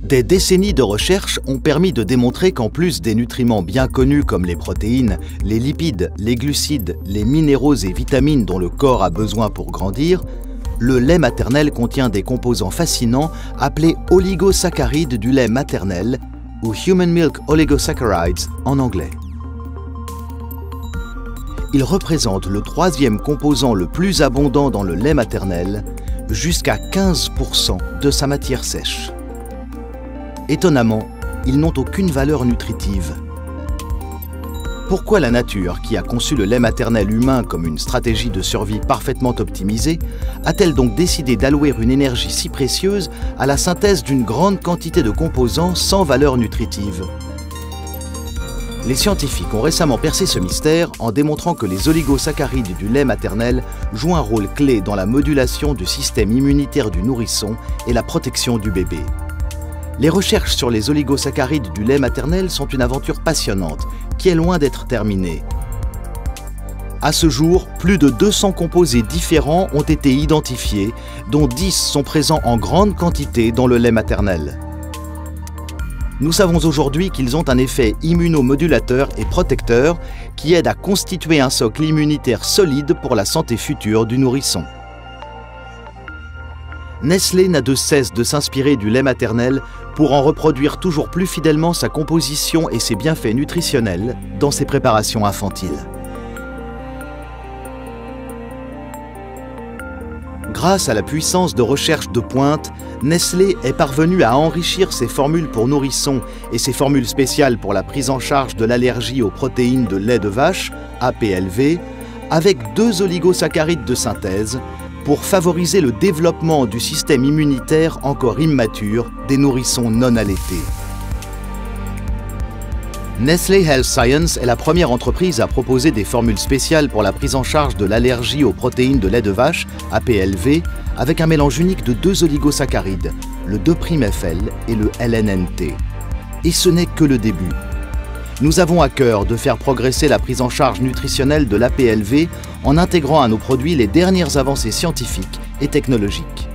Des décennies de recherche ont permis de démontrer qu'en plus des nutriments bien connus comme les protéines, les lipides, les glucides, les minéraux et vitamines dont le corps a besoin pour grandir, le lait maternel contient des composants fascinants appelés oligosaccharides du lait maternel ou Human Milk Oligosaccharides en anglais. Ils représentent le troisième composant le plus abondant dans le lait maternel, jusqu'à 15% de sa matière sèche. Étonnamment, ils n'ont aucune valeur nutritive. Pourquoi la nature, qui a conçu le lait maternel humain comme une stratégie de survie parfaitement optimisée, a-t-elle donc décidé d'allouer une énergie si précieuse à la synthèse d'une grande quantité de composants sans valeur nutritive? Les scientifiques ont récemment percé ce mystère en démontrant que les oligosaccharides du lait maternel jouent un rôle clé dans la modulation du système immunitaire du nourrisson et la protection du bébé. Les recherches sur les oligosaccharides du lait maternel sont une aventure passionnante qui est loin d'être terminée. À ce jour, plus de 200 composés différents ont été identifiés, dont 10 sont présents en grande quantité dans le lait maternel. Nous savons aujourd'hui qu'ils ont un effet immunomodulateur et protecteur qui aide à constituer un socle immunitaire solide pour la santé future du nourrisson. Nestlé n'a de cesse de s'inspirer du lait maternel pour en reproduire toujours plus fidèlement sa composition et ses bienfaits nutritionnels dans ses préparations infantiles. Grâce à la puissance de recherche de pointe, Nestlé est parvenu à enrichir ses formules pour nourrissons et ses formules spéciales pour la prise en charge de l'allergie aux protéines de lait de vache, APLV, avec 2 oligosaccharides de synthèse pour favoriser le développement du système immunitaire encore immature des nourrissons non allaités. Nestlé Health Science est la première entreprise à proposer des formules spéciales pour la prise en charge de l'allergie aux protéines de lait de vache, APLV, avec un mélange unique de 2 oligosaccharides, le 2'-FL et le LNNT. Et ce n'est que le début. Nous avons à cœur de faire progresser la prise en charge nutritionnelle de l'APLV en intégrant à nos produits les dernières avancées scientifiques et technologiques.